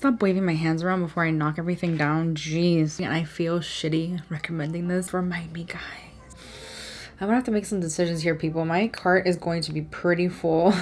Stop waving my hands around before I knock everything down. Jeez. And I feel shitty recommending this. Remind me, guys. I'm gonna have to make some decisions here, people. My cart is going to be pretty full.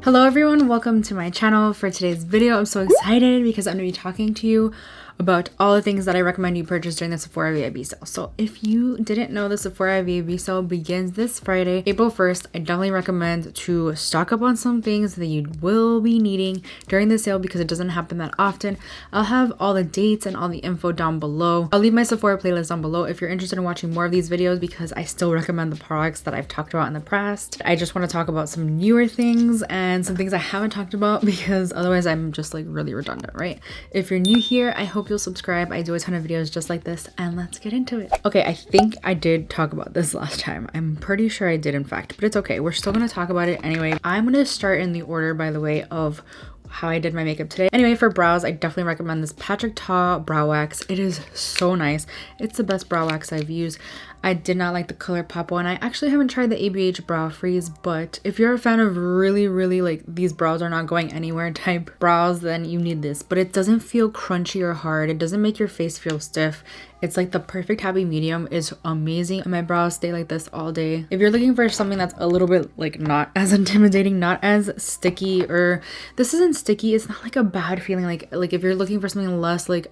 Hello everyone, welcome to my channel. For today's video, I'm so excited because I'm gonna be talking to you about all the things that I recommend you purchase during the Sephora VIB sale. So if you didn't know, the Sephora VIB sale begins this Friday, April 1st. I definitely recommend to stock up on some things that you will be needing during the sale because it doesn't happen that often. I'll have all the dates and all the info down below. I'll leave my Sephora playlist down below if you're interested in watching more of these videos because I still recommend the products that I've talked about in the past. I just want to talk about some newer things and some things I haven't talked about because otherwise I'm just like really redundant, right? If you're new here, I hope you'll subscribe. I do a ton of videos just like this, and let's get into it. Okay, I think I did talk about this last time. I'm pretty sure I did, in fact, but it's okay. We're still gonna talk about it anyway. I'm gonna start in the order, by the way, of how I did my makeup today. Anyway, for brows, I definitely recommend this Patrick Ta brow wax. It is so nice. It's the best brow wax I've used. I did not like the ColourPop one. I actually haven't tried the ABH brow freeze, but if you're a fan of really like these brows are not going anywhere type brows, then you need this. But it doesn't feel crunchy or hard. It doesn't make your face feel stiff. It's like the perfect happy medium. Is amazing. My brows stay like this all day. If you're looking for something that's a little bit like not as intimidating, not as sticky, or this isn't sticky, it's not like a bad feeling, like if you're looking for something less like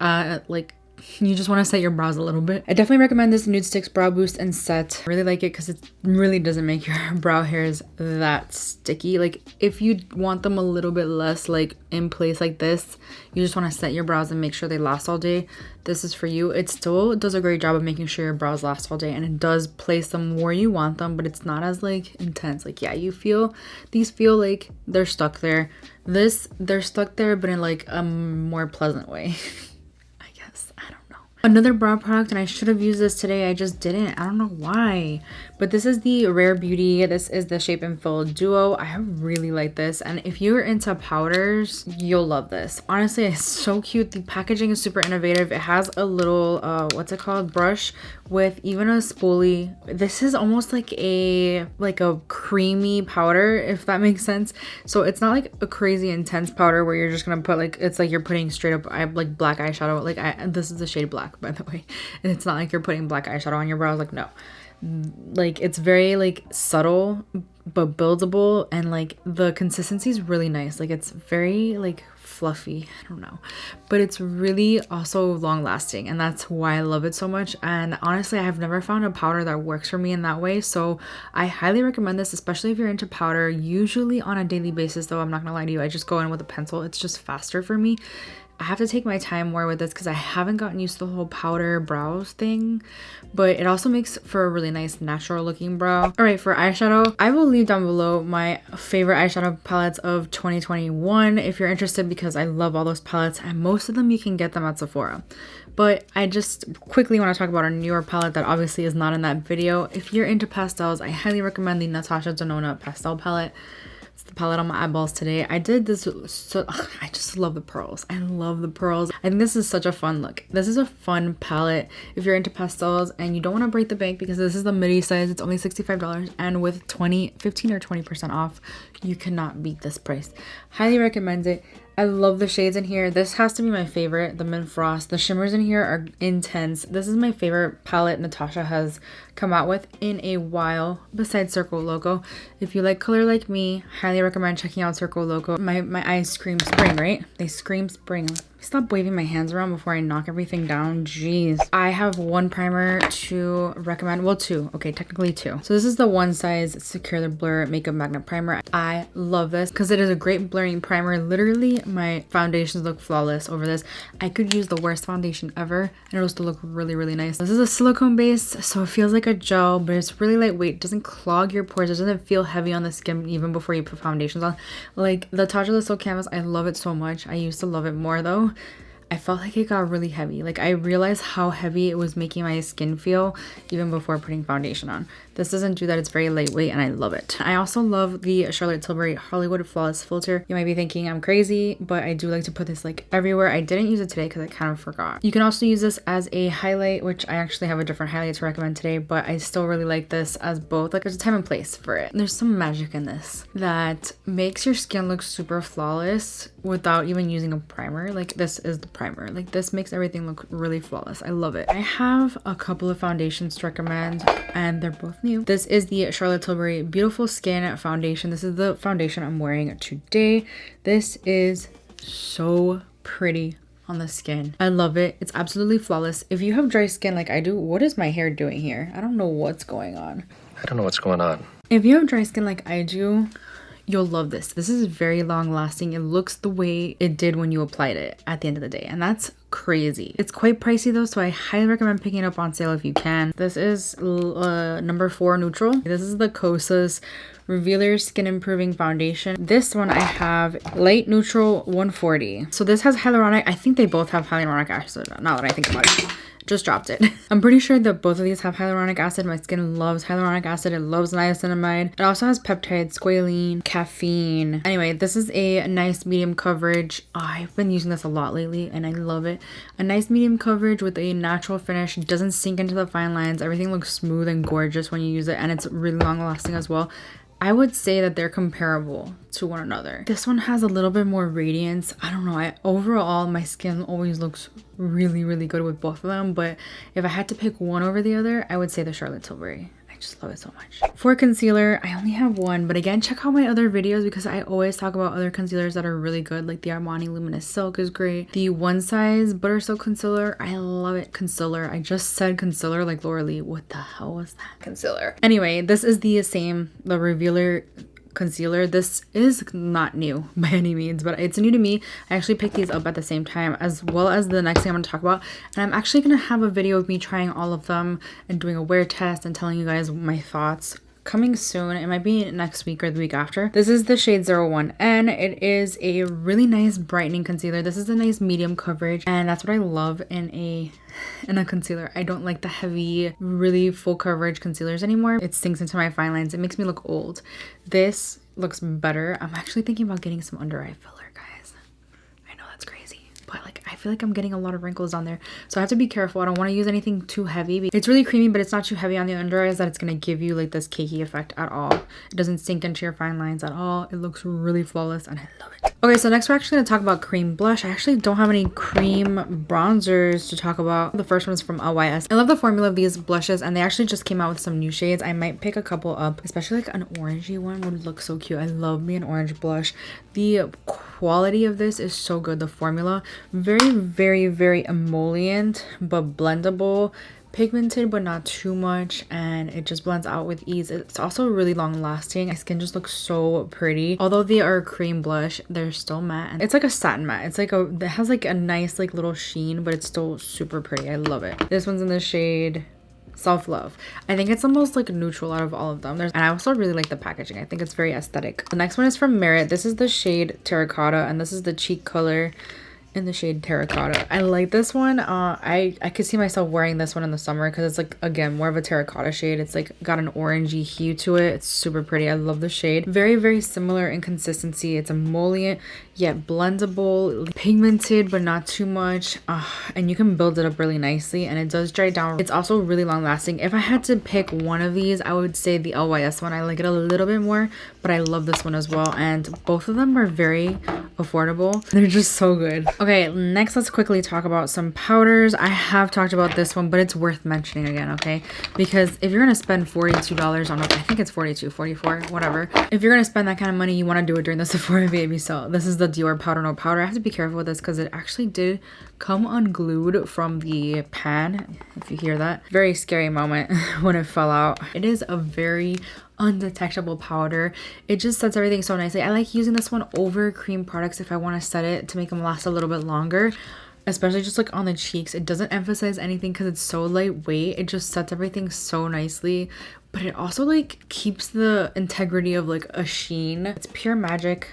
you just want to set your brows a little bit, I definitely recommend this Nude Sticks Brow Boost and Set. I really like it because it really doesn't make your brow hairs that sticky. Like if you want them a little bit less like in place like this, you just want to set your brows and make sure they last all day, this is for you. It still does a great job of making sure your brows last all day, and it does place them where you want them, but it's not as like intense. Like yeah, these feel like they're stuck there. They're stuck there, but in like a more pleasant way. I don't know. Another brow product, and I should have used this today, I just didn't. I don't know why, but this is the Rare Beauty. This is the Shape and Fill Duo. I really like this, and if you're into powders, you'll love this. Honestly, it's so cute. The packaging is super innovative. It has a little what's it called, brush with even a spoolie. This is almost like a creamy powder, if that makes sense. So it's not like a crazy intense powder where you're just gonna put like, it's like you're putting straight up like black eyeshadow. Like this is the shade black, by the way, and it's not like you're putting black eyeshadow on your brows. Like no, like it's very like subtle but buildable, and like the consistency is really nice. Like it's very like fluffy, I don't know, but it's really also long lasting, and that's why I love it so much. And honestly, I have never found a powder that works for me in that way, so I highly recommend this, especially if you're into powder. Usually on a daily basis though, I'm not gonna lie to you, I just go in with a pencil. It's just faster for me. I have to take my time more with this because I haven't gotten used to the whole powder brows thing, but it also makes for a really nice natural looking brow. All right, for eyeshadow, I will leave down below my favorite eyeshadow palettes of 2021 if you're interested, because I love all those palettes, and most of them you can get them at Sephora. But I just quickly want to talk about a newer palette that obviously is not in that video. If you're into pastels, I highly recommend the Natasha Denona pastel palette. It's the palette on my eyeballs today. I did this, so I just love the pearls. I love the pearls. I think this is such a fun look. This is a fun palette if you're into pastels and you don't want to break the bank, because this is the midi size. It's only $65, and with 15 or 20% off, you cannot beat this price. Highly recommend it. I love the shades in here. This has to be my favorite, the Mint Frost. The shimmers in here are intense. This is my favorite palette Natasha has come out with in a while, besides Circle Loco. If you like color like me, highly recommend checking out Circle Loco. My eyes scream spring, right? They scream spring. Stop waving my hands around before I knock everything down. Jeez. I have one primer to recommend. Well, two. Okay, technically two. So this is the One Size Secure the Blur Makeup Magnet Primer. I love this because it is a great blurring primer. Literally, my foundations look flawless over this. I could use the worst foundation ever and it'll still look really nice. This is a silicone base, so it feels like a gel, but it's really lightweight. It doesn't clog your pores. It doesn't feel heavy on the skin even before you put foundations on. Like the Touch of the Silk Canvas, I love it so much. I used to love it more though. I felt like it got really heavy. Like I realized how heavy it was making my skin feel even before putting foundation on. This doesn't do that. It's very lightweight and I love it. I also love the Charlotte Tilbury Hollywood Flawless Filter. You might be thinking I'm crazy, but I do like to put this like everywhere. I didn't use it today because I kind of forgot. You can also use this as a highlight, which I actually have a different highlight to recommend today, but I still really like this as both. Like there's a time and place for it. There's some magic in this that makes your skin look super flawless without even using a primer. Like this is the primer. Like this makes everything look really flawless. I love it. I have a couple of foundations to recommend and they're both new. This is the Charlotte Tilbury Beautiful Skin Foundation. This is the foundation I'm wearing today. This is so pretty on the skin. I love it. It's absolutely flawless. If you have dry skin like I do, what is my hair doing here? I don't know what's going on. I don't know what's going on. If you have dry skin like I do, you'll love this. This is very long lasting. It looks the way it did when you applied it at the end of the day. And that's crazy. It's quite pricey though, so I highly recommend picking it up on sale if you can. This is number 4 neutral. This is the Kosas Revealer Skin Improving Foundation. This one I have light neutral 140. So this has hyaluronic. I think they both have hyaluronic acid now that I think about it. Just dropped it. I'm pretty sure that both of these have hyaluronic acid. My skin loves hyaluronic acid. It loves niacinamide. It also has peptides, squalene, caffeine. Anyway, this is a nice medium coverage. Oh, I've been using this a lot lately and I love it. A nice medium coverage with a natural finish. It doesn't sink into the fine lines. Everything looks smooth and gorgeous when you use it, and it's really long lasting as well. I would say that they're comparable to one another. This one has a little bit more radiance. I don't know. Overall, my skin always looks really, really good with both of them. But if I had to pick one over the other, I would say the Charlotte Tilbury. I just love it so much. For concealer, I only have one. But again, check out my other videos because I always talk about other concealers that are really good. Like the Armani Luminous Silk is great. The One Size Butter Silk Concealer. I love it. Concealer. I just said concealer like Laura Lee. What the hell was that? Concealer. Anyway, this is the same. The Revealer concealer. This is not new by any means, but it's new to me. I actually picked these up at the same time as well as the next thing I'm going to talk about, and I'm actually going to have a video of me trying all of them and doing a wear test and telling you guys my thoughts coming soon. It might be next week or the week after. This is the shade 01N. It is a really nice brightening concealer. This is a nice medium coverage, and that's what I love in a concealer. I don't like the heavy, really full coverage concealers anymore. It sinks into my fine lines. It makes me look old. This looks better. I'm actually thinking about getting some under eye filler, guys. I know that's crazy, but like I feel like I'm getting a lot of wrinkles on there, so I have to be careful. I don't want to use anything too heavy. It's really creamy, but it's not too heavy on the under eyes that it's going to give you like this cakey effect at all. It doesn't sink into your fine lines at all. It looks really flawless and I love it. Okay, so next we're actually going to talk about cream blush. I actually don't have any cream bronzers to talk about. The first one is from LYS. I love the formula of these blushes, and they actually just came out with some new shades. I might pick a couple up, especially like an orangey one would look so cute. I love me an orange blush. The quality of this is so good. The formula, very, very, very emollient, but blendable. Pigmented but not too much, and it just blends out with ease. It's also really long lasting. My skin just looks so pretty. Although they are a cream blush, they're still matte, and it's like a satin matte. It's like it has like a nice like little sheen, but it's still super pretty. I love it. This one's in the shade Self-Love. I think it's the most like neutral out of all of them. And I also really like the packaging. I think it's very aesthetic. The next one is from Merit. This is the shade Terracotta, and this is the cheek color in the shade Terracotta. I like this one. I could see myself wearing this one in the summer because it's like, again, more of a terracotta shade. It's like got an orangey hue to it. It's super pretty. I love the shade. Very, very similar in consistency. It's emollient yet blendable, pigmented but not too much, and you can build it up really nicely, and it does dry down. It's also really long lasting. If I had to pick one of these, I would say the LYS one. I like it a little bit more, but I love this one as well, and both of them are very affordable. They're just so good. Okay, next let's quickly talk about some powders. I have talked about this one, but it's worth mentioning again, okay? Because if you're gonna spend $42 on, I think it's 42, 44, whatever. If you're gonna spend that kind of money, you want to do it during the Sephora VIB sale. This is the Dior Powder No Powder. I have to be careful with this because it actually did come unglued from the pan, if you hear that. Very scary moment when it fell out. It is a very undetectable powder. It just sets everything so nicely. I like using this one over cream products if I want to set it to make them last a little bit longer, especially just like on the cheeks. It doesn't emphasize anything because it's so lightweight. It just sets everything so nicely, but it also like keeps the integrity of like a sheen. It's Pure Magic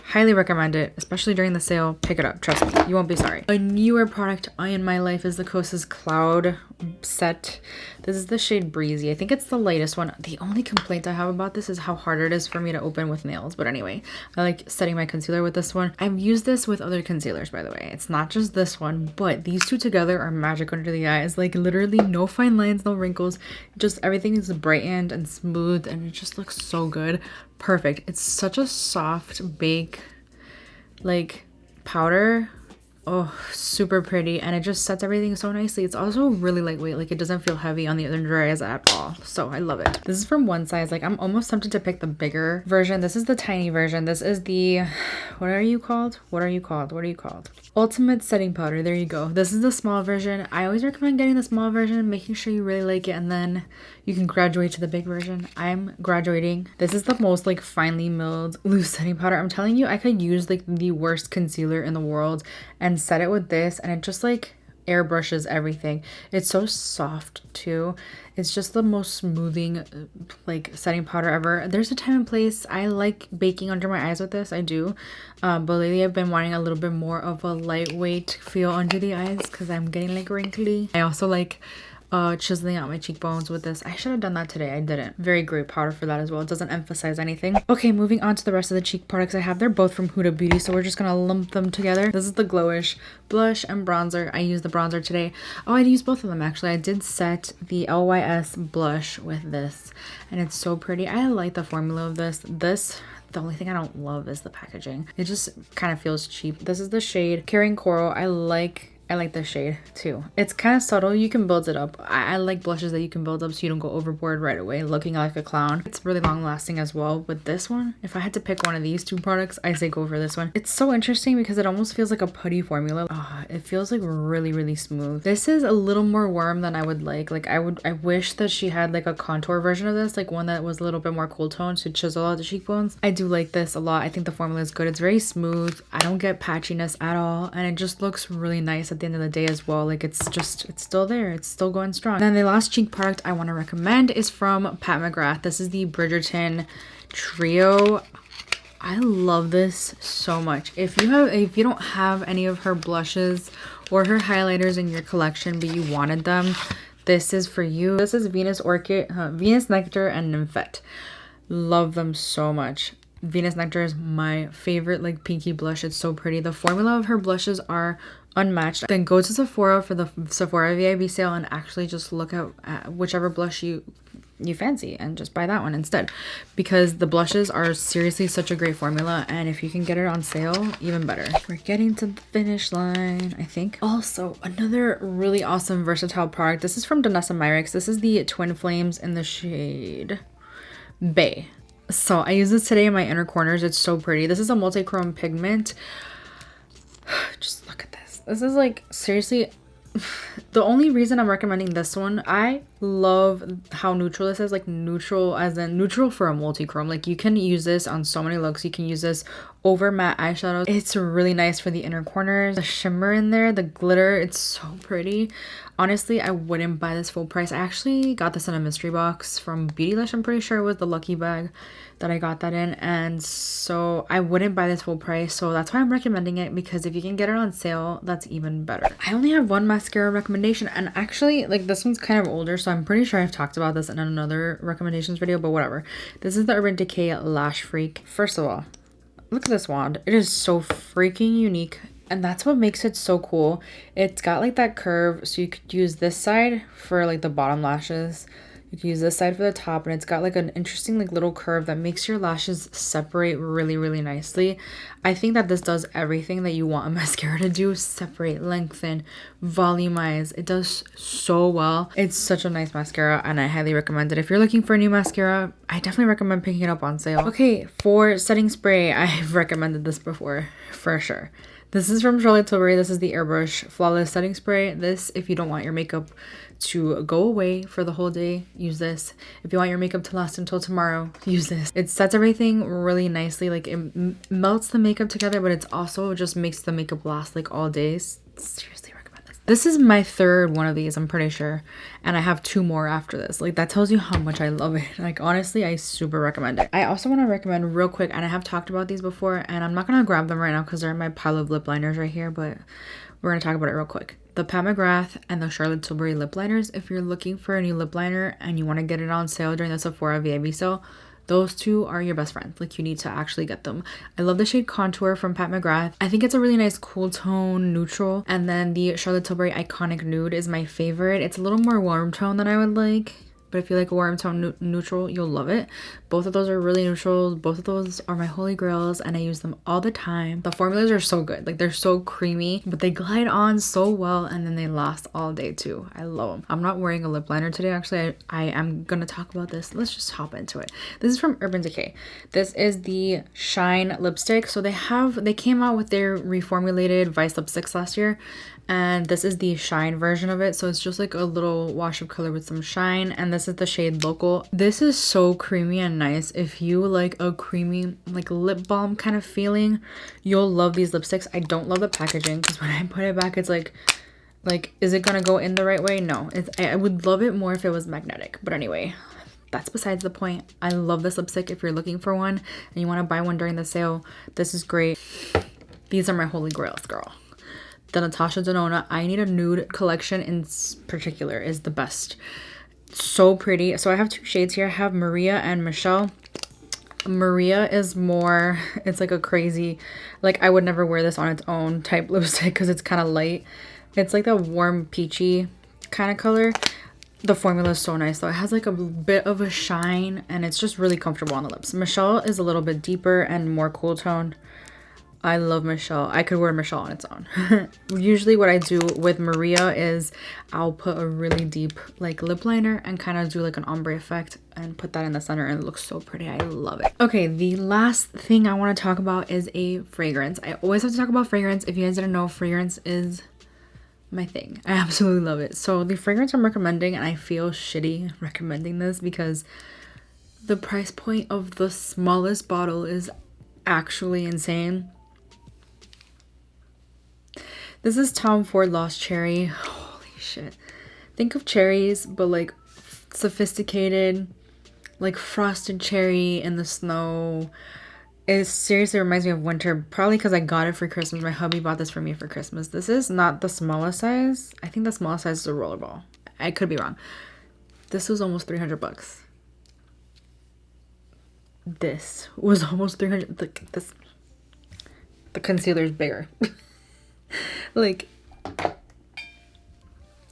Highly recommend it, especially during the sale. Pick it up, trust me, you won't be sorry. A newer product in my life is the Kosas Cloud set. This is the shade Breezy. I think it's the lightest one. The only complaint I have about this is how hard it is for me to open with nails. But anyway, I like setting my concealer with this one. I've used this with other concealers, by the way. It's not just this one, but these two together are magic under the eyes. Like literally no fine lines, no wrinkles. Just everything is brightened and smooth and it just looks so good. Perfect. It's such a soft bake like powder. Oh, super pretty, and it just sets everything so nicely. It's also really lightweight, like it doesn't feel heavy on the under eyes at all, so I love it. This is from One Size. Like I'm almost tempted to pick the bigger version. This is the tiny version. This is the what are you called ultimate setting powder. There you go. This is the small version. I always recommend getting the small version, making sure you really like it, and then you can graduate to the big version. I'm graduating. This is the most like finely milled loose setting powder. I'm telling you, I could use like the worst concealer in the world and set it with this, and it just like airbrushes everything. It's so soft too. It's just the most smoothing like setting powder ever. There's a time and place. I like baking under my eyes with this, I do, but lately I've been wanting a little bit more of a lightweight feel under the eyes because I'm getting like wrinkly. I also like chiseling out my cheekbones with this. I should have done that today. I didn't. Very great powder for that as well. It doesn't emphasize anything. Okay, moving on to the rest of the cheek products I have. They're both from Huda Beauty, so we're just gonna lump them together. This is the Glowish blush and bronzer. I used the bronzer today. Oh, I used both of them actually. I did set the LYS blush with this, and it's so pretty. I like the formula of this. The only thing I don't love is the packaging. It just kind of feels cheap. This is the shade Carrying Coral. I like this shade too. It's kind of subtle. You can build it up. I like blushes that you can build up so you don't go overboard right away looking like a clown. It's really long lasting as well. But this one, if I had to pick one of these two products, I say go for this one. It's so interesting because it almost feels like a putty formula. It feels like really, really smooth. This is a little more warm than I would like. Like I wish that she had like a contour version of this, like one that was a little bit more cool toned to chisel out the cheekbones. I do like this a lot. I think the formula is good. It's very smooth. I don't get patchiness at all, and it just looks really nice at the end of the day as well. Like it's still there. It's still going strong. And then the last cheek product I want to recommend is from Pat McGrath. This is the Bridgerton Trio. I love this so much. If you don't have any of her blushes or her highlighters in your collection but you wanted them, this is for you. This is Venus Nectar and Nymphette. Love them so much. Venus Nectar is my favorite like pinky blush. It's so pretty. The formula of her blushes are unmatched. Then go to Sephora for the Sephora VIB sale and actually just look at whichever blush you fancy and just buy that one instead, because the blushes are seriously such a great formula, and if you can get it on sale, even better. We're getting to the finish line, I think. Also, another really awesome versatile product. This is from Danessa Myricks. This is the Twin Flames in the shade Bay. So I use this today in my inner corners. It's so pretty. This is a multi-chrome pigment. Just look at this. This is like seriously the only reason I'm recommending this one. I love how neutral this is, like neutral as in neutral for a multi-chrome. Like you can use this on so many looks. You can use this over matte eyeshadows. It's really nice for the inner corners. The shimmer in there, the glitter, it's so pretty. Honestly, I wouldn't buy this full price. I actually got this in a mystery box from Beautylish. I'm pretty sure it was the lucky bag that I got that in, and so I wouldn't buy this full price. So that's why I'm recommending it, because if you can get it on sale, that's even better. I only have one mascara recommendation, and actually like this one's kind of older, so I'm pretty sure I've talked about this in another recommendations video, but whatever. This is the Urban Decay Lash Freak. First of all, look at this wand. It is so freaking unique, and that's what makes it so cool. It's got like that curve, so you could use this side for like the bottom lashes. You can use this side for the top, and it's got like an interesting like little curve that makes your lashes separate really, really nicely. I think that this does everything that you want a mascara to do. Separate, lengthen, volumize. It does so well. It's such a nice mascara, and I highly recommend it. If you're looking for a new mascara, I definitely recommend picking it up on sale. Okay, for setting spray, I've recommended this before for sure. This is from Charlotte Tilbury. This is the Airbrush Flawless Setting Spray. This, if you don't want your makeup to go away for the whole day, use this. If you want your makeup to last until tomorrow, use this. It sets everything really nicely. Like it melts the makeup together, but it's also just makes the makeup last like all day. Seriously recommend this. This is my third one of these, I'm pretty sure. And I have 2 more after this. Like, that tells you how much I love it. Like, honestly, I super recommend it. I also want to recommend real quick, and I have talked about these before, and I'm not going to grab them right now because they're in my pile of lip liners right here, but we're going to talk about it real quick. The Pat McGrath and the Charlotte Tilbury lip liners. If you're looking for a new lip liner and you want to get it on sale during the Sephora VIB sale, those 2 are your best friends. Like, you need to actually get them. I love the shade Contour from Pat McGrath. I think it's a really nice cool tone neutral. And then the Charlotte Tilbury Iconic Nude is my favorite. It's a little more warm tone than I would like. But if you like a warm tone neutral, you'll love it. Both of those are really neutral. Both of those are my holy grails and I use them all the time. The formulas are so good. Like, they're so creamy, but they glide on so well and then they last all day too. I love them. I'm not wearing a lip liner today. Actually, I am gonna talk about this. Let's just hop into it. This is from Urban Decay. This is the Shine lipstick. So they came out with their reformulated Vice lipsticks last year. And this is the Shine version of it. So it's just like a little wash of color with some shine. And this is the shade Local. This is so creamy and nice. If you like a creamy, like lip balm kind of feeling, you'll love these lipsticks. I don't love the packaging because when I put it back, it's like, is it gonna go in the right way? No. I would love it more if it was magnetic. But anyway, that's besides the point. I love this lipstick. If you're looking for one and you want to buy one during the sale, this is great. These are my holy grails, girl. The Natasha Denona I Need a Nude collection in particular is the best. So pretty. So I have 2 shades here. I have Maria and Michelle. Maria is more, it's like a crazy, like I would never wear this on its own type lipstick because it's kind of light. It's like a warm peachy kind of color. The formula is so nice though. It has like a bit of a shine and it's just really comfortable on the lips. Michelle is a little bit deeper and more cool toned. I love Michelle. I could wear Michelle on its own. Usually what I do with Maria is I'll put a really deep like lip liner and kind of do like an ombre effect and put that in the center and it looks so pretty. I love it. Okay, the last thing I want to talk about is a fragrance. I always have to talk about fragrance. If you guys didn't know, fragrance is my thing. I absolutely love it. So the fragrance I'm recommending, and I feel shitty recommending this because the price point of the smallest bottle is actually insane. This is Tom Ford Lost Cherry. Holy shit. Think of cherries, but like sophisticated, like frosted cherry in the snow. It seriously reminds me of winter, probably because I got it for Christmas. My hubby bought this for me for Christmas. This is not the smallest size. I think the smallest size is a rollerball. I could be wrong. This was almost 300 bucks. This was almost 300. The concealer's bigger. Like,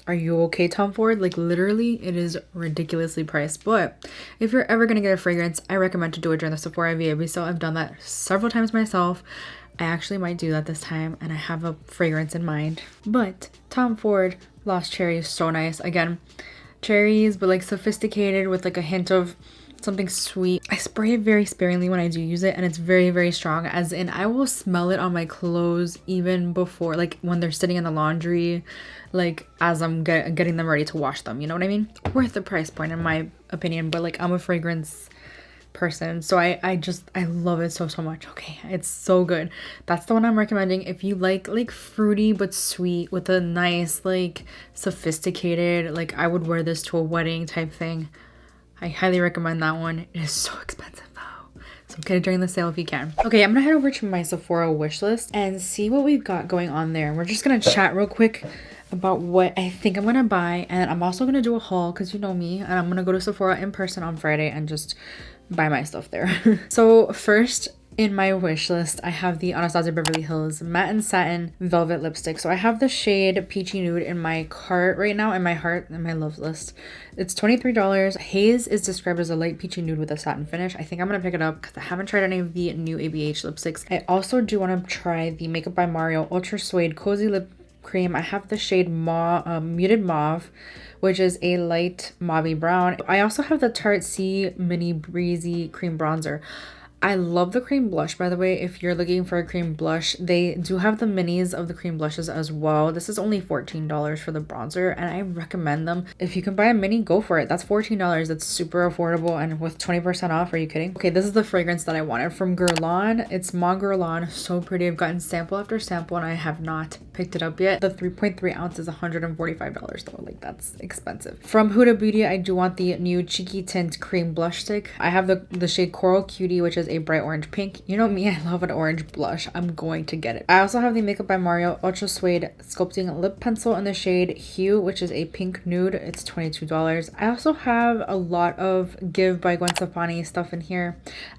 are you okay, Tom Ford? Like, literally, it is ridiculously priced. But if you're ever gonna get a fragrance, I recommend to do it during the Sephora VIB sale. I've done that several times myself. I actually might do that this time, and I have a fragrance in mind. But Tom Ford Lost Cherry is so nice. Again, cherries, but like sophisticated with like a hint of something sweet. I spray it very sparingly when I do use it, and it's very, very strong, as in I will smell it on my clothes even before, like when they're sitting in the laundry, like as I'm getting them ready to wash them, you know what I mean? Worth the price point in my opinion, but like I'm a fragrance person, so I love it so much. Okay, it's so good. That's the one I'm recommending if you like fruity but sweet with a nice like sophisticated, like I would wear this to a wedding type thing. I highly recommend that one. It is so expensive though, so get it during the sale if you can. Okay, I'm gonna head over to my Sephora wish list and see what we've got going on there. We're just gonna chat real quick about what I think I'm gonna buy, and I'm also gonna do a haul because you know me, and I'm gonna go to Sephora in person on Friday and just buy my stuff there. So first in my wish list, I have the Anastasia Beverly Hills Matte and Satin Velvet Lipstick. So I have the shade Peachy Nude in my cart right now, in my heart, in my love list. It's $23. Haze is described as a light peachy nude with a satin finish. I think I'm gonna pick it up because I haven't tried any of the new ABH lipsticks. I also do want to try the Makeup by Mario Ultra Suede Cozy Lip Cream. I have the shade Muted Mauve, which is a light mauvey brown. I also have the Tarte C Mini Breezy Cream Bronzer. I love the cream blush, by the way. If you're looking for a cream blush, they do have the minis of the cream blushes as well. This is only $14 for the bronzer, and I recommend them. If you can buy a mini, go for it. That's $14. That's super affordable, and with 20% off, are you kidding? Okay, this is the fragrance that I wanted from Guerlain. It's Mon Guerlain. So pretty. I've gotten sample after sample, and I have not picked it up yet. The 3.3 ounce is $145 though. Like, that's expensive. From Huda Beauty, I do want the new Cheeky Tint Cream Blush Stick. I have the shade Coral Cutie, which is a bright orange pink. You know me, I love an orange blush. I'm going to get it. I also have the Makeup by Mario Ultra Suede Sculpting Lip Pencil in the shade Hue, which is a pink nude. It's $22. I also have a lot of Give by Gwen Stefani stuff in here.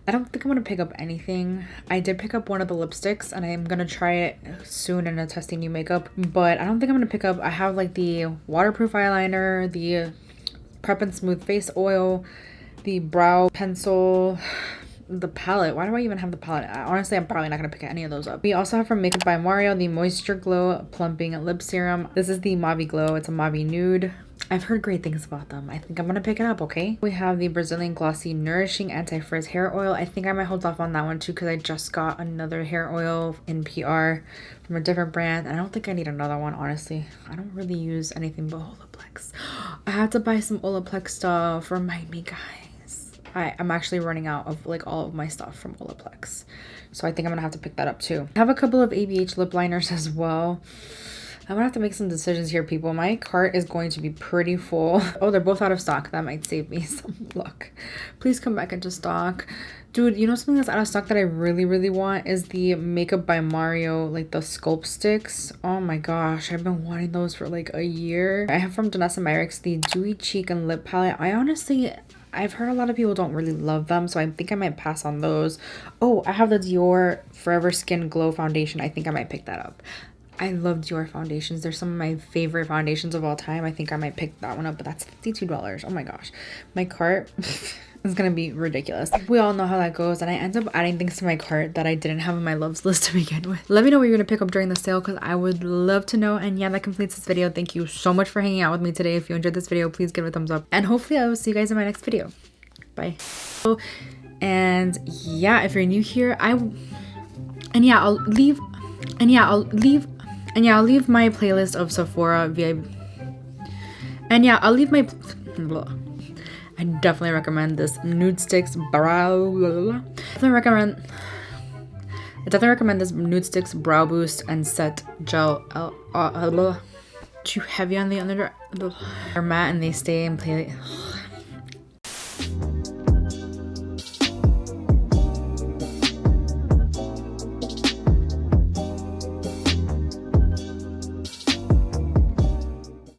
I don't think I'm going to pick up anything. I did pick up one of the lipsticks, and I'm going to try it soon in a testing new makeup, but I don't think I'm going to pick up. I have like the waterproof eyeliner, the Prep and Smooth Face Oil, the brow pencil, the palette. Why do I even have the palette? Honestly, I'm probably not going to pick any of those up. We also have from Makeup by Mario the Moisture Glow Plumping Lip Serum. This is the Mauve Glow. It's a mauve nude. I've heard great things about them. I think I'm gonna pick it up, okay? We have the Brazilian Glossy Nourishing Anti-Frizz Hair Oil. I think I might hold off on that one too, because I just got another hair oil in PR from a different brand, and I don't think I need another one, honestly. I don't really use anything but Olaplex. I had to buy some Olaplex stuff. Remind me, guys. I'm actually running out of like all of my stuff from Olaplex, so I think I'm gonna have to pick that up too. I have a couple of ABH lip liners as well. I'm gonna have to make some decisions here, people. My cart is going to be pretty full. Oh, they're both out of stock. That might save me some luck. Please come back into stock. Dude, you know something that's out of stock that I really, really want is the Makeup by Mario, like the Sculpt Sticks. Oh my gosh, I've been wanting those for like a year. I have from Danessa Myricks the Dewy Cheek and Lip Palette. I've heard a lot of people don't really love them, so I think I might pass on those. Oh, I have the Dior Forever Skin Glow Foundation. I think I might pick that up. I love Dior foundations. They're some of my favorite foundations of all time. I think I might pick that one up, but that's $52. Oh my gosh. My cart is gonna be ridiculous. We all know how that goes, and I end up adding things to my cart that I didn't have on my loves list to begin with. Let me know what you're gonna pick up during the sale, because I would love to know. And yeah, that completes this video. Thank you so much for hanging out with me today. If you enjoyed this video, please give it a thumbs up, and hopefully I will see you guys in my next video. Bye. And yeah, if you're new here, I'll leave my playlist of Sephora VIB. And yeah, I'll leave my... Blah. I definitely recommend this Nude Sticks Brow... I definitely recommend this Nude Sticks Brow Boost and Set Gel... Too heavy on the under... They're matte and they stay in play...